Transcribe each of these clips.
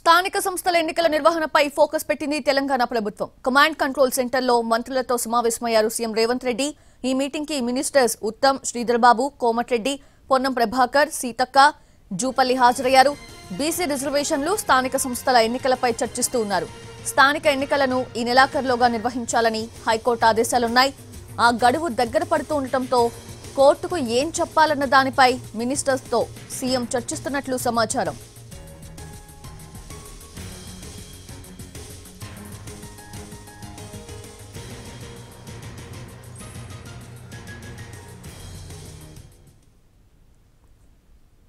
స్థానిక సంస్థల ఎన్నికల నిర్వహణపై ఫోకస్ పెట్టింది తెలంగాణ ప్రభుత్వం. కమాండ్ కంట్రోల్ సెంటర్లో మంత్రులతో సమావేశమయ్యారు సీఎం రేవంత్ రెడ్డి. ఈ మీటింగ్ కి మినిస్టర్స్ ఉత్తమ్, శ్రీధర్ బాబు, కోమటిరెడ్డి, పొన్నం ప్రభాకర్, సీతక్క, జూపల్లి హాజరయ్యారు. బీసీ రిజర్వేషన్లు, స్థానిక సంస్థల ఎన్నికలపై చర్చిస్తూ ఉన్నారు. స్థానిక ఎన్నికలను ఈ నెలాఖరులోగా నిర్వహించాలని హైకోర్టు ఆదేశాలున్నాయి. ఆ గడువు దగ్గర పడుతూ ఉండటంతో కోర్టుకు ఏం చెప్పాలన్న దానిపై మినిస్టర్స్తో సీఎం చర్చిస్తున్నట్లు సమాచారం.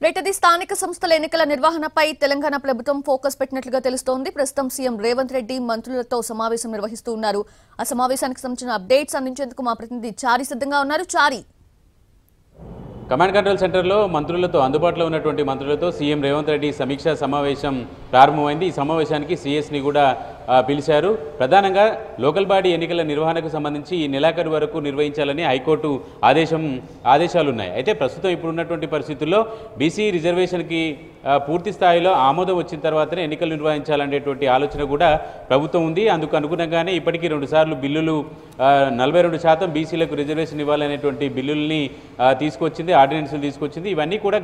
రేటది స్థానిక సంస్థల ఎన్నికల నిర్వహణపై తెలంగాణ ప్రభుత్వం ఫోకస్ పెట్టినట్లుగా తెలుస్తోంది. ప్రస్తుతం సీఎం రేవంత్ రెడ్డి మంత్రులతో సమావేశం నిర్వహిస్తూ ఉన్నారు. ఆ సమావేశానికి సంబంధించిన అప్డేట్స్ అందించేందుకు మా ప్రతినిధి చారి సిద్ధంగా ఉన్నారు. చారి, కమాండ్ కంట్రోల్ సెంటర్లో మంత్రులతో అందుబాటులో ఉన్నటువంటి మంత్రులతో సీఎం రేవంత్ రెడ్డి సమీక్షా సమావేశం ప్రారంభమైంది. ఈ సమావేశానికి సీఎస్ని కూడా పిలిచారు. ప్రధానంగా లోకల్ బాడీ ఎన్నికల నిర్వహణకు సంబంధించి ఈ నెలాఖరు వరకు నిర్వహించాలని హైకోర్టు ఆదేశాలు ఉన్నాయి. అయితే ప్రస్తుతం ఇప్పుడు ఉన్నటువంటి పరిస్థితుల్లో బీసీ రిజర్వేషన్కి పూర్తి స్థాయిలో ఆమోదం వచ్చిన తర్వాతనే ఎన్నికలు నిర్వహించాలనేటువంటి ఆలోచన కూడా ప్రభుత్వం ఉంది. అందుకు అనుగుణంగానే ఇప్పటికీ 2 సార్లు బిల్లులు 42% బీసీలకు రిజర్వేషన్ ఇవ్వాలనేటువంటి బిల్లుల్ని తీసుకొచ్చింది, ఆర్డినెన్స్లు తీసుకొచ్చింది. ఇవన్నీ కూడా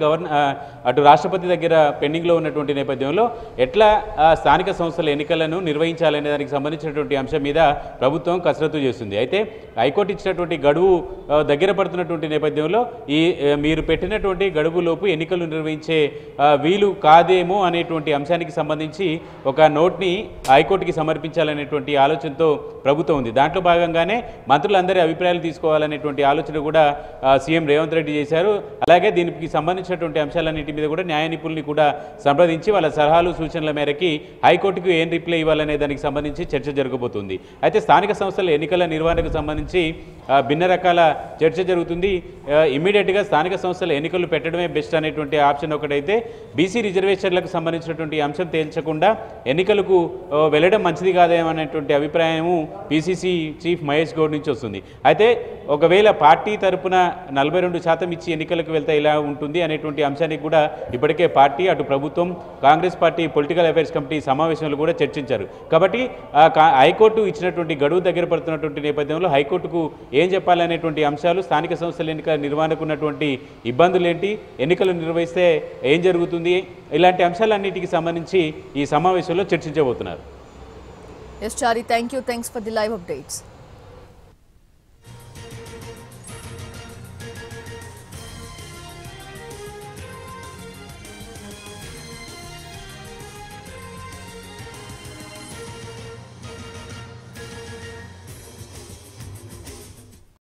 అటు రాష్ట్రపతి దగ్గర పెండింగ్లో ఉన్నటువంటి నేపథ్యంలో ఎట్లా స్థానిక సంస్థల ఎన్నికలను నిర్వహించాలనే దానికి సంబంధించినటువంటి అంశం మీద ప్రభుత్వం కసరత్తు చేస్తుంది. అయితే హైకోర్టు ఇచ్చినటువంటి గడువు దగ్గర పడుతున్నటువంటి నేపథ్యంలో మీరు పెట్టినటువంటి గడువులోపు ఎన్నికలు నిర్వహించే వీలు కాదేమో అనేటువంటి అంశానికి సంబంధించి ఒక నోట్ని హైకోర్టుకి సమర్పించాలనేటువంటి ఆలోచనతో ప్రభుత్వం ఉంది. దాంట్లో భాగంగానే మంత్రులందరి అభిప్రాయాలు తీసుకోవాలనేటువంటి ఆలోచన కూడా సీఎం రేవంత్ రెడ్డి చేశారు. అలాగే దీనికి సంబంధించినటువంటి అంశాలన్నింటి మీద కూడా న్యాయ నిపుణుల్ని కూడా సంప్రదించి వాళ్ళ సలహాలు సూచనల మేరకి హైకోర్టుకు ఏం రిప్లై ఇవ్వాలనే దానికి సంబంధించి చర్చ జరగబోతుంది. అయితే స్థానిక సంస్థల ఎన్నికల నిర్వహణకు సంబంధించి భిన్న రకాల చర్చ జరుగుతుంది. ఇమ్మీడియట్గా స్థానిక సంస్థల ఎన్నికలు పెట్టడమే బెస్ట్ అనేటువంటి ఆప్షన్ ఒకటైతే, బీసీ రిజర్వేషన్లకు సంబంధించినటువంటి అంశం తేల్చకుండా ఎన్నికలకు వెళ్ళడం మంచిది కాదేమనేటువంటి అభిప్రాయము పీసీసీ చీఫ్ మహేష్ గౌడ్ నుంచి వస్తుంది. అయితే ఒకవేళ పార్టీ తరపున 42% ఇచ్చి ఎన్నికలకు వెళ్తే ఇలా ఉంటుంది అనేటువంటి అంశానికి కూడా ఇప్పటికే పార్టీ, అటు ప్రభుత్వం, Congress party political affairs committee సమావేశంలో కూడా చర్చించారు. కాబట్టి హైకోర్టు ఇచ్చినటువంటి గడువు దగ్గర పడుతున్నటువంటి నేపథ్యంలో హైకోర్టుకు ఏం చెప్పాలనేటువంటి అంశాలు, స్థానిక సంస్థల ఎన్నికల నిర్వహణకు ఉన్నటువంటి ఇబ్బందులు ఏంటి, ఎన్నికలు నిర్వహిస్తే ఏం జరుగుతుంది, ఇలాంటి అంశాలన్నిటికి సంబంధించి ఈ సమావేశంలో చర్చించబోతున్నారు. Yes, Chari, thank you. Thanks for the live updates.